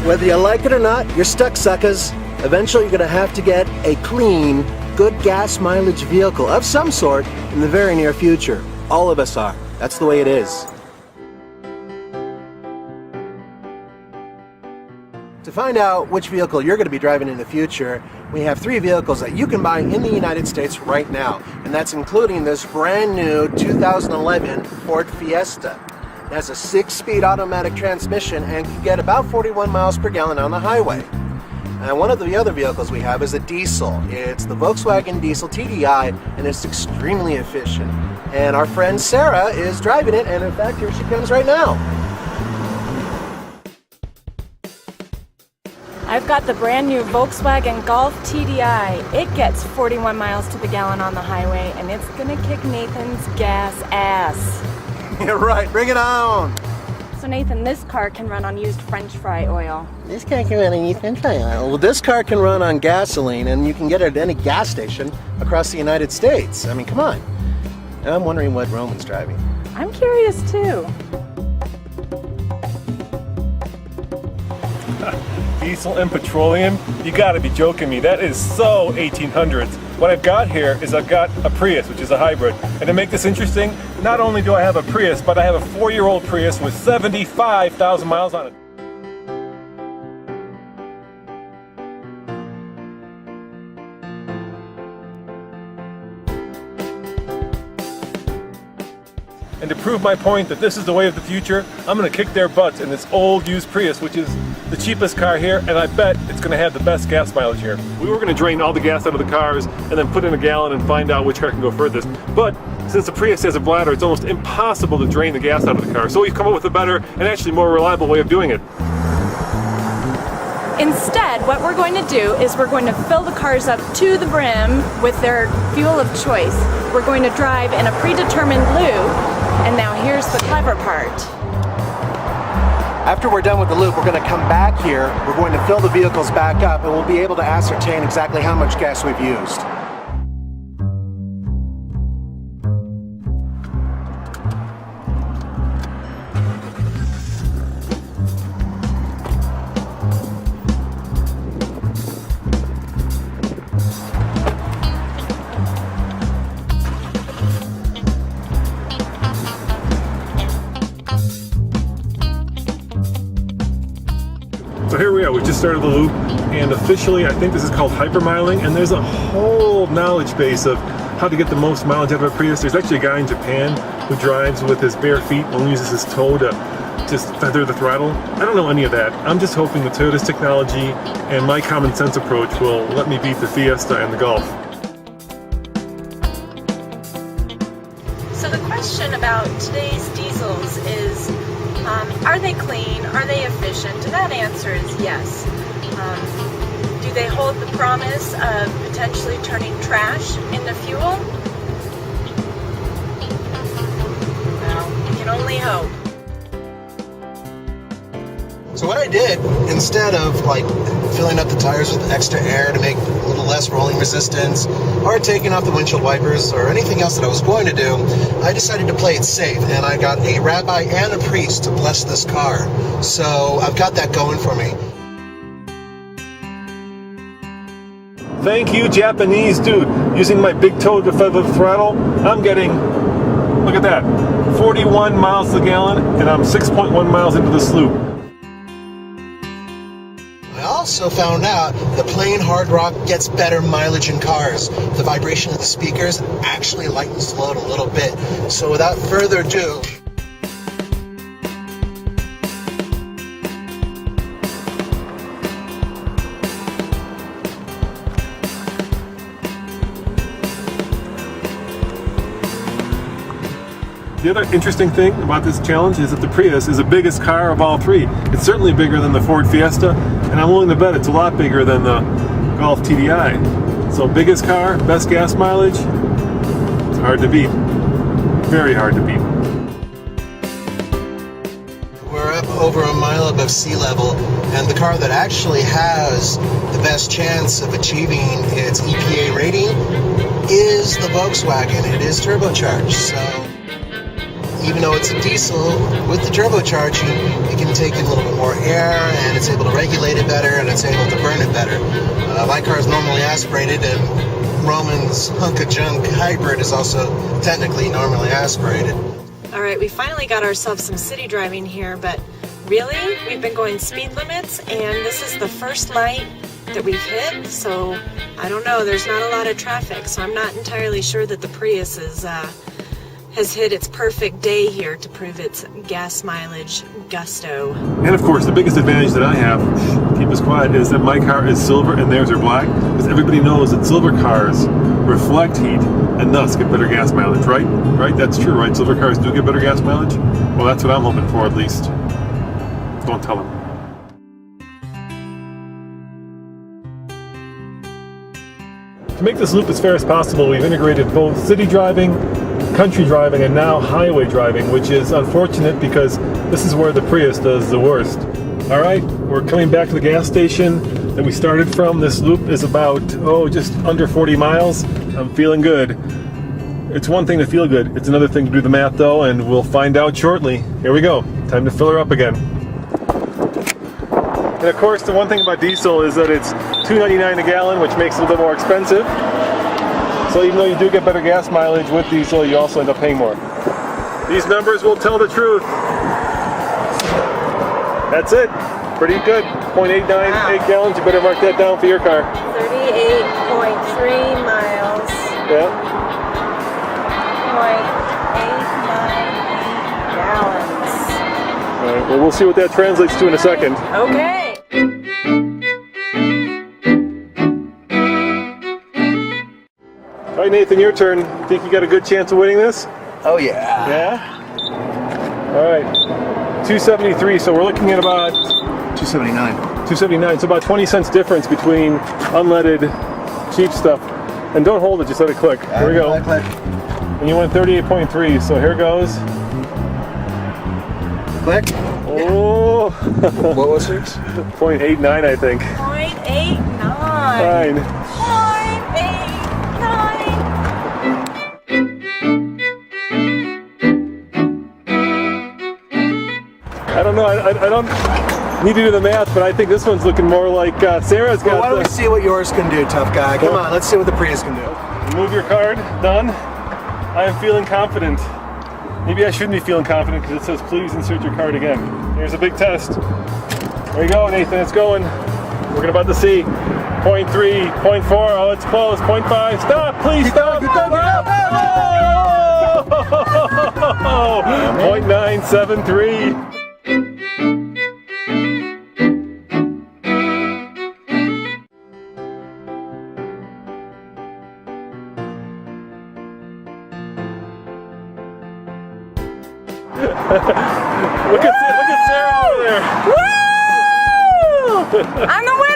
Whether you like it or not, you're stuck, suckers. Eventually, you're going to have to get a clean, good gas mileage vehicle of some sort in the very near future. All of us are. That's the way it is. To find out which vehicle you're going to be driving in the future, we have 3 vehicles that you can buy in the United States right now. And that's including this brand new 2011 Ford Fiesta. It has a 6-speed automatic transmission and can get about 41 miles per gallon on the highway. And one of the other vehicles we have is a diesel. It's the Volkswagen Diesel TDI, and it's extremely efficient. And our friend Sarah is driving it, and in fact, here she comes right now. I've got the brand new Volkswagen Golf TDI. It gets 41 miles to the gallon on the highway, and it's gonna kick Nathan's gas ass. You're right, bring it on! So Nathan, this car can run on used French fry oil. This car can run on used French fry oil. Well, this car can run on gasoline, and you can get it at any gas station across the United States. I mean, come on. I'm wondering what Roman's driving. I'm curious too. Diesel and petroleum? You gotta be joking me. That is so 1800s. What I've got here is I've got a Prius, which is a hybrid. And to make this interesting, not only do I have a Prius, but I have a 4-year-old Prius with 75,000 miles on it. And to prove my point that this is the way of the future, I'm going to kick their butts in this old used Prius, which is the cheapest car here, and I bet it's going to have the best gas mileage here. We were going to drain all the gas out of the cars and then put in a gallon and find out which car can go furthest. But since the Prius has a bladder, it's almost impossible to drain the gas out of the car. So we've come up with a better and actually more reliable way of doing it. Instead, what we're going to do is we're going to fill the cars up to the brim with their fuel of choice. We're going to drive in a predetermined loop, and now here's the clever part. After we're done with the loop, we're going to come back here, we're going to fill the vehicles back up, and we'll be able to ascertain exactly how much gas we've used. So here we are, we just started the loop, and officially I think this is called hypermiling, and there's a whole knowledge base of how to get the most mileage out of a Prius. There's actually a guy in Japan who drives with his bare feet and uses his toe to just feather the throttle. I don't know any of that. I'm just hoping that Toyota's technology and my common sense approach will let me beat the Fiesta and the Golf. So the question about today's diesels is, are they clean? Are they efficient? That answer is yes. Do they hold the promise of potentially turning trash into fuel? Well, we can only hope. So what I did, instead of like filling up the tires with extra air to make a little less rolling resistance, or taking off the windshield wipers, or anything else that I was going to do, I decided to play it safe, and I got a rabbi and a priest to bless this car. So I've got that going for me. Thank you, Japanese dude. Using my big toe to feather the throttle, I'm getting, look at that, 41 miles to the gallon, and I'm 6.1 miles into this loop. I also found out that playing hard rock gets better mileage in cars. The vibration of the speakers actually lightens the load a little bit. So without further ado, the other interesting thing about this challenge is that the Prius is the biggest car of all 3. It's certainly bigger than the Ford Fiesta, and I'm willing to bet it's a lot bigger than the Golf TDI. So biggest car, best gas mileage, it's hard to beat. Very hard to beat. we're up over a mile above sea level, and the car that actually has the best chance of achieving its EPA rating is the Volkswagen. It is turbocharged, so even though it's a diesel, with the turbocharging, it can take in a little bit more air, and it's able to regulate it better, and it's able to burn it better. My car is normally aspirated, and Roman's hunk of junk hybrid is also technically normally aspirated. All right, we finally got ourselves some city driving here, but really, we've been going speed limits, and this is the first light that we've hit, so I don't know, there's not a lot of traffic, so I'm not entirely sure that the Prius has hit its perfect day here to prove its gas mileage gusto. And of course, the biggest advantage that I have, keep us quiet, is that my car is silver and theirs are black, because everybody knows that silver cars reflect heat and thus get better gas mileage, right? Right? That's true, right? Silver cars do get better gas mileage? Well, that's what I'm hoping for, at least. Don't tell them. To make this loop as fair as possible, we've integrated both city driving, country driving, and now highway driving, which is unfortunate because this is where the Prius does the worst. All right, we're coming back to the gas station that we started from. This loop is about, just under 40 miles. I'm feeling good. It's one thing to feel good. It's another thing to do the math, though, and we'll find out shortly. Here we go. Time to fill her up again. And of course, the one thing about diesel is that it's $2.99 a gallon, which makes it a little bit more expensive. So even though you do get better gas mileage with diesel, you also end up paying more. These numbers will tell the truth. That's it. Pretty good. 0.898 gallons. You better mark that down for your car. 38.3 miles. Yeah. 0.898 gallons. All right. Well, we'll see what that translates to in a second. Okay. All right, Nathan, your turn. Think you got a good chance of winning this? Oh yeah. Yeah? All right. 273, so we're looking at about 279. 279, so about 20 cents difference between unleaded cheap stuff. And don't hold it, just let it click. Here we go. And you went 38.3, so here goes. Click. Oh! What was yours? 0.89, I think. 0.89. Fine. 0.89. I don't know, I don't need to do the math, but I think this one's looking more like Sarah's got. Well, why don't we see what yours can do, tough guy? Come on, let's see what the Prius can do. Move your card. Done. I am feeling confident. Maybe I shouldn't be feeling confident because it says please insert your card again. Here's a big test. There you go, Nathan, it's going. We're about to see 0.3, 0.4, oh, it's close, 0.5, stop, please stop. 0.973. Look at Sarah over there. Woo! I'm the winner!